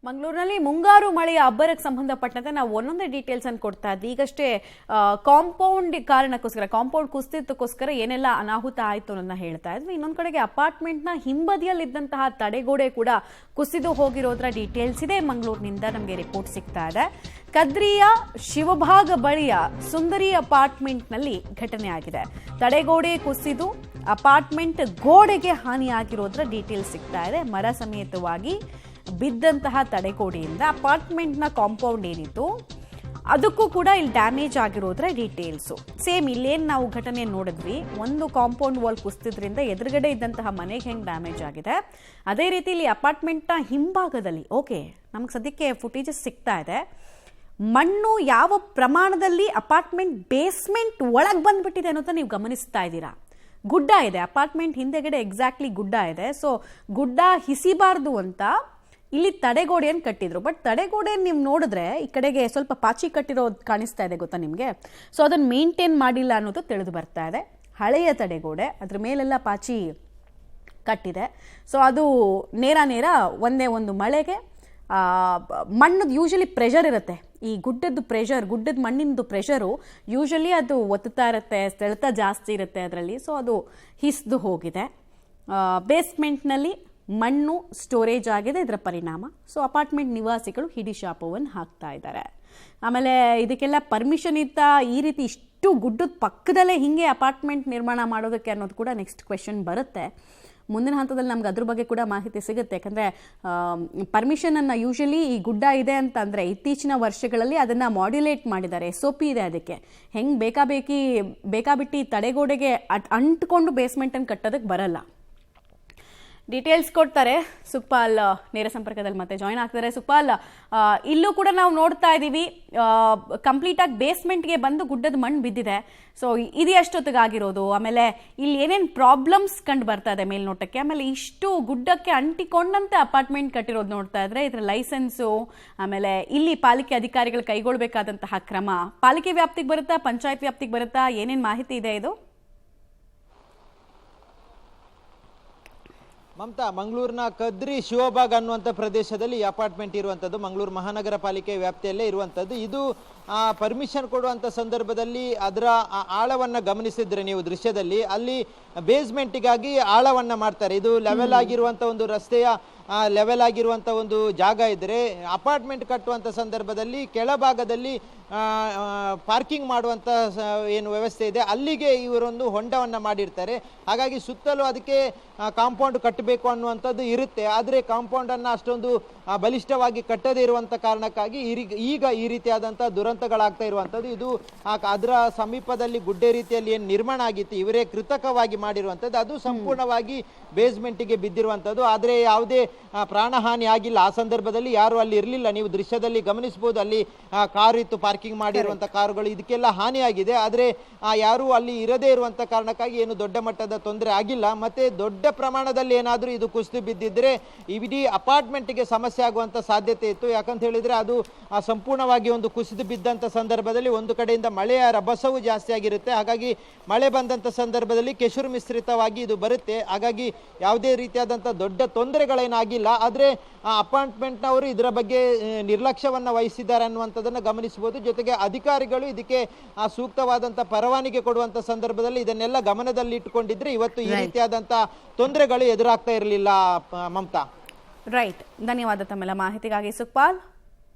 ಮಂಗಳೂರಿನಲ್ಲಿ ಮುಂಗಾರು ಮಳೆಯ ಅಬ್ಬರಕ್ಕೆ ಸಂಬಂಧಪಟ್ಟಂತೆ ನಾವು ಒಂದೊಂದೇ ಡೀಟೇಲ್ಸ್ ಅನ್ನು ಕೊಡ್ತಾ ಇದ್ವಿ. ಈಗಷ್ಟೇ ಕಾಂಪೌಂಡ್ ಕಾರಣಕ್ಕೋಸ್ಕರ, ಕಾಂಪೌಂಡ್ ಕುಸಿತಕ್ಕೋಸ್ಕರ ಏನೆಲ್ಲ ಅನಾಹುತ ಆಯಿತು ಅನ್ನೋದನ್ನ ಹೇಳ್ತಾ ಇದ್ವಿ. ಇನ್ನೊಂದು ಕಡೆಗೆ ಅಪಾರ್ಟ್ಮೆಂಟ್ನ ಹಿಂಬದಿಯಲ್ಲಿದ್ದಂತಹ ತಡೆಗೋಡೆ ಕೂಡ ಕುಸಿದು ಹೋಗಿರೋದ್ರ ಡೀಟೇಲ್ಸ್ ಇದೆ. ಮಂಗಳೂರಿನಿಂದ ನಮಗೆ ರಿಪೋರ್ಟ್ ಸಿಗ್ತಾ ಇದೆ. ಕದ್ರಿಯ ಶಿವಭಾಗ ಬಳಿಯ ಸುಂದರಿ ಅಪಾರ್ಟ್ಮೆಂಟ್ನಲ್ಲಿ ಘಟನೆ ಆಗಿದೆ. ತಡೆಗೋಡೆ ಕುಸಿದು ಅಪಾರ್ಟ್ಮೆಂಟ್ ಗೋಡೆಗೆ ಹಾನಿಯಾಗಿರೋದ್ರ ಡೀಟೇಲ್ಸ್ ಸಿಗ್ತಾ ಇದೆ. ಮರ ಸಮೇತವಾಗಿ ಬಿದ್ದಂತಹ ತಡೆಗೋಡೆಯಿಂದ ಅಪಾರ್ಟ್ಮೆಂಟ್ನ ಕಾಂಪೌಂಡ್ ಏನಿತ್ತು ಅದಕ್ಕೂ ಕೂಡ ಇಲ್ಲಿ ಡ್ಯಾಮೇಜ್ ಆಗಿರೋದ್ರ ಡೀಟೇಲ್ಸು. ಸೇಮ್ ಇಲ್ಲೇನು ನಾವು ಘಟನೆ ನೋಡಿದ್ವಿ, ಒಂದು ಕಾಂಪೌಂಡ್ ವಾಲ್ ಕುಸಿದ್ರಿಂದ ಎದುರುಗಡೆ ಇದ್ದಂತಹ ಮನೆಗೆ ಹೆಂಗೆ ಡ್ಯಾಮೇಜ್ ಆಗಿದೆ, ಅದೇ ರೀತಿ ಇಲ್ಲಿ ಅಪಾರ್ಟ್ಮೆಂಟ್ನ ಹಿಂಭಾಗದಲ್ಲಿ ನಮ್ಗೆ ಸದ್ಯಕ್ಕೆ ಫುಟೇಜಸ್ ಸಿಗ್ತಾ ಇದೆ. ಮಣ್ಣು ಯಾವ ಪ್ರಮಾಣದಲ್ಲಿ ಅಪಾರ್ಟ್ಮೆಂಟ್ ಬೇಸ್ಮೆಂಟ್ ಒಳಗೆ ಬಂದ್ಬಿಟ್ಟಿದೆ ಅನ್ನೋದನ್ನ ನೀವು ಗಮನಿಸ್ತಾ ಇದ್ದೀರಾ. ಗುಡ್ಡ ಇದೆ, ಅಪಾರ್ಟ್ಮೆಂಟ್ ಹಿಂದೆಗಡೆ ಎಕ್ಸಾಕ್ಟ್ಲಿ ಗುಡ್ಡ ಇದೆ. ಸೊ ಗುಡ್ಡ ಹಿಸಿಬಾರ್ದು ಅಂತ ಇಲ್ಲಿ ತಡೆಗೋಡೆಯನ್ನು ಕಟ್ಟಿದ್ರು. ಬಟ್ ತಡೆಗೋಡೆಯನ್ನು ನೀವು ನೋಡಿದ್ರೆ ಈ ಕಡೆಗೆ ಸ್ವಲ್ಪ ಪಾಚಿ ಕಟ್ಟಿರೋದು ಕಾಣಿಸ್ತಾ ಇದೆ, ಗೊತ್ತಾ ನಿಮಗೆ. ಸೊ ಅದನ್ನು ಮೇಂಟೈನ್ ಮಾಡಿಲ್ಲ ಅನ್ನೋದು ತಿಳಿದು ಬರ್ತಾ ಇದೆ. ಹಳೆಯ ತಡೆಗೋಡೆ, ಅದ್ರ ಮೇಲೆಲ್ಲ ಪಾಚಿ ಕಟ್ಟಿದೆ. ಸೊ ಅದು ನೇರ ಒಂದೇ ಒಂದು ಮಳೆಗೆ ಮಣ್ಣದು ಯೂಶಲಿ ಪ್ರೆಷರ್ ಇರುತ್ತೆ. ಈ ಗುಡ್ಡದ ಮಣ್ಣಿನದು ಪ್ರೆಷರು ಯೂಶಲಿ ಅದು ಒತ್ತುತ್ತಾ ಇರುತ್ತೆ, ಸೆಳೆತ ಜಾಸ್ತಿ ಇರುತ್ತೆ ಅದರಲ್ಲಿ. ಸೊ ಅದು ಹಿಸ್ದು ಹೋಗಿದೆ. ಬೇಸ್ಮೆಂಟ್ನಲ್ಲಿ ಮಣ್ಣು ಸ್ಟೋರೇಜ್ ಆಗಿದೆ ಇದರ ಪರಿಣಾಮ. ಸೊ ಅಪಾರ್ಟ್ಮೆಂಟ್ ನಿವಾಸಿಗಳು ಹಿಡಿಶಾಪವನ್ನು ಹಾಕ್ತಾ ಇದ್ದಾರೆ. ಆಮೇಲೆ ಇದಕ್ಕೆಲ್ಲ ಪರ್ಮಿಷನ್ ಇತ್ತಾ, ಈ ರೀತಿ ಇಷ್ಟು ಗುಡ್ಡದ ಪಕ್ಕದಲ್ಲೇ ಹಿಂಗೆ ಅಪಾರ್ಟ್ಮೆಂಟ್ ನಿರ್ಮಾಣ ಮಾಡೋದಕ್ಕೆ ಅನ್ನೋದು ಕೂಡ ನೆಕ್ಸ್ಟ್ ಕ್ವೆಶನ್ ಬರುತ್ತೆ. ಮುಂದಿನ ಹಂತದಲ್ಲಿ ನಮ್ಗೆ ಅದ್ರ ಬಗ್ಗೆ ಕೂಡ ಮಾಹಿತಿ ಸಿಗುತ್ತೆ. ಯಾಕಂದರೆ ಪರ್ಮಿಷನನ್ನು ಯೂಶಲಿ ಈ ಗುಡ್ಡ ಇದೆ ಅಂತಂದರೆ ಇತ್ತೀಚಿನ ವರ್ಷಗಳಲ್ಲಿ ಅದನ್ನು ಮಾಡ್ಯುಲೇಟ್ ಮಾಡಿದ್ದಾರೆ. SOP ಇದೆ ಅದಕ್ಕೆ. ಹೆಂಗೆ ಬೇಕಾಬಿಟ್ಟು ತಡೆಗೋಡೆಗೆ ಅಂಟ್ಕೊಂಡು ಬೇಸ್ಮೆಂಟನ್ನು ಕಟ್ಟೋದಕ್ಕೆ ಬರಲ್ಲ. ಡೀಟೇಲ್ಸ್ ಕೊಡ್ತಾರೆ ಸುಕ್ಪಾಲ್, ನೇರ ಸಂಪರ್ಕದಲ್ಲಿ ಮತ್ತೆ ಜಾಯ್ನ್ ಆಗ್ತಾರೆ. ಸುಕ್ಪಾಲ್, ಇಲ್ಲೂ ಕೂಡ ನಾವು ನೋಡ್ತಾ ಇದ್ದೀವಿ ಕಂಪ್ಲೀಟಾಗಿ ಬೇಸ್ಮೆಂಟ್ಗೆ ಬಂದು ಗುಡ್ಡದ ಮಣ್ಣು ಬಿದ್ದಿದೆ. ಸೊ ಇದು ಎಷ್ಟೊತ್ತಿಗಾಗಿರೋದು, ಆಮೇಲೆ ಇಲ್ಲಿ ಏನೇನು ಪ್ರಾಬ್ಲಮ್ಸ್ ಕಂಡು ಬರ್ತಾ ಇದೆ ಮೇಲ್ನೋಟಕ್ಕೆ, ಆಮೇಲೆ ಇಷ್ಟು ಗುಡ್ಡಕ್ಕೆ ಅಂಟಿಕೊಂಡಂತೆ ಅಪಾರ್ಟ್ಮೆಂಟ್ ಕಟ್ಟಿರೋದು ನೋಡ್ತಾ ಇದ್ರೆ ಇದರ ಲೈಸೆನ್ಸು, ಆಮೇಲೆ ಇಲ್ಲಿ ಪಾಲಿಕೆ ಅಧಿಕಾರಿಗಳು ಕೈಗೊಳ್ಳಬೇಕಾದಂತಹ ಕ್ರಮ ಪಾಲಿಕೆ ವ್ಯಾಪ್ತಿಗೆ ಬರುತ್ತಾ, ಪಂಚಾಯತ್ ವ್ಯಾಪ್ತಿಗೆ ಬರುತ್ತಾ, ಏನೇನು ಮಾಹಿತಿ ಇದೆ ಇದು? ಮಮತಾ, ಮಂಗಳೂರಿನ ಕದ್ರಿ ಶಿವಭಾಗ ಅನ್ನುವಂಥ ಪ್ರದೇಶದಲ್ಲಿ ಈ ಅಪಾರ್ಟ್ಮೆಂಟ್ ಇರುವಂಥದ್ದು ಮಂಗಳೂರು ಮಹಾನಗರ ಪಾಲಿಕೆ ವ್ಯಾಪ್ತಿಯಲ್ಲೇ ಇರುವಂಥದ್ದು. ಇದು ಪರ್ಮಿಷನ್ ಕೊಡುವಂಥ ಸಂದರ್ಭದಲ್ಲಿ ಅದರ ಆಳವನ್ನು ಗಮನಿಸಿದ್ರೆ ನೀವು ದೃಶ್ಯದಲ್ಲಿ, ಅಲ್ಲಿ ಬೇಸ್ಮೆಂಟಿಗಾಗಿ ಆಳವನ್ನು ಮಾಡ್ತಾರೆ. ಇದು ಲೆವೆಲ್ ಆಗಿರುವಂಥ ಒಂದು ರಸ್ತೆಯ ಲೆವೆಲ್ ಆಗಿರುವಂಥ ಒಂದು ಜಾಗ ಇದ್ದರೆ ಅಪಾರ್ಟ್ಮೆಂಟ್ ಕಟ್ಟುವಂಥ ಸಂದರ್ಭದಲ್ಲಿ ಕೆಳಭಾಗದಲ್ಲಿ ಪಾರ್ಕಿಂಗ್ ಮಾಡುವಂಥ ಏನು ವ್ಯವಸ್ಥೆ ಇದೆ ಅಲ್ಲಿಗೆ ಇವರೊಂದು ಹೊಂಡವನ್ನು ಮಾಡಿರ್ತಾರೆ. ಹಾಗಾಗಿ ಸುತ್ತಲೂ ಅದಕ್ಕೆ ಕಾಂಪೌಂಡ್ ಕಟ್ಟಬೇಕು ಅನ್ನುವಂಥದ್ದು ಇರುತ್ತೆ. ಆದರೆ ಕಾಂಪೌಂಡನ್ನು ಅಷ್ಟೊಂದು ಬಲಿಷ್ಠವಾಗಿ ಕಟ್ಟದೇ ಇರುವಂಥ ಕಾರಣಕ್ಕಾಗಿ ಈಗ ಈ ರೀತಿಯಾದಂಥ ದುರಂತಗಳಾಗ್ತಾ ಇರುವಂಥದ್ದು. ಇದು ಅದರ ಸಮೀಪದಲ್ಲಿ ಗುಡ್ಡೆ ರೀತಿಯಲ್ಲಿ ಏನು ನಿರ್ಮಾಣ ಆಗಿತ್ತು ಇವರೇ ಕೃತಕವಾಗಿ ಮಾಡಿರುವಂಥದ್ದು, ಅದು ಸಂಪೂರ್ಣವಾಗಿ ಬೇಸ್ಮೆಂಟಿಗೆ ಬಿದ್ದಿರುವಂಥದ್ದು. ಆದರೆ ಯಾವುದೇ ಪ್ರಾಣಹಾನಿ ಆಗಿಲ್ಲ. ಆ ಸಂದರ್ಭದಲ್ಲಿ ಯಾರು ಅಲ್ಲಿ ಇರಲಿಲ್ಲ. ನೀವು ದೃಶ್ಯದಲ್ಲಿ ಗಮನಿಸಬಹುದು, ಅಲ್ಲಿ ಕಾರು ಇತ್ತು, ಪಾರ್ಕಿಂಗ್ ಮಾಡಿರುವಂಥ ಕಾರುಗಳು, ಇದಕ್ಕೆಲ್ಲ ಹಾನಿಯಾಗಿದೆ. ಆದರೆ ಯಾರು ಅಲ್ಲಿ ಇರದೇ ಇರುವಂಥ ಕಾರಣಕ್ಕಾಗಿ ಏನು ದೊಡ್ಡ ಮಟ್ಟದ ತೊಂದರೆ ಆಗಿಲ್ಲ. ಮತ್ತೆ ದೊಡ್ಡ ಪ್ರಮಾಣದಲ್ಲಿ ಏನಾದರೂ ಇದು ಕುಸಿದು ಬಿದ್ದಿದ್ರೆ ಇಡೀ ಅಪಾರ್ಟ್ಮೆಂಟ್ಗೆ ಸಮಸ್ಯೆ ಆಗುವಂಥ ಸಾಧ್ಯತೆ ಇತ್ತು. ಯಾಕಂತ ಹೇಳಿದ್ರೆ ಅದು ಸಂಪೂರ್ಣವಾಗಿ ಒಂದು ಕುಸಿದು ಬಿದ್ದಂಥ ಸಂದರ್ಭದಲ್ಲಿ ಒಂದು ಕಡೆಯಿಂದ ಮಳೆಯ ರಭಸವು ಜಾಸ್ತಿ ಆಗಿರುತ್ತೆ. ಹಾಗಾಗಿ ಮಳೆ ಬಂದಂಥ ಸಂದರ್ಭದಲ್ಲಿ ಕೆಸರು ಮಿಶ್ರಿತವಾಗಿ ಇದು ಬರುತ್ತೆ. ಹಾಗಾಗಿ ಯಾವುದೇ ರೀತಿಯಾದಂಥ ದೊಡ್ಡ ತೊಂದರೆಗಳೇನಾಗಿಲ್ಲ. ಆದರೆ ಅಪಾರ್ಟ್ಮೆಂಟ್ನವರು ಇದರ ಬಗ್ಗೆ ನಿರ್ಲಕ್ಷ್ಯವನ್ನು ವಹಿಸಿದ್ದಾರೆ ಅನ್ನುವಂಥದ್ದನ್ನು ಗಮನಿಸಬಹುದು. ಜೊತೆಗೆ ಅಧಿಕಾರಿಗಳು ಇದಕ್ಕೆ ಸೂಕ್ತವಾದಂಥ ಪರವಾನಗಿ ಕೊಡುವಂಥ ಸಂದರ್ಭದಲ್ಲಿ ಇದನ್ನೆಲ್ಲ ಗಮನದಲ್ಲಿ ಇಟ್ಟುಕೊಂಡಿದ್ರೆ ಇವತ್ತು ಈ ರೀತಿಯಾದಂಥ ತೊಂದರೆಗಳು ಎದುರಾಗ್ತಾ ಇರಲಿಲ್ಲ. ಮಮತಾ, ರೈಟ್. ಧನ್ಯವಾದ ತಮ್ಮೆಲ್ಲ ಮಾಹಿತಿಗಾಗಿ ಸುಕ್ಪಾಲ್.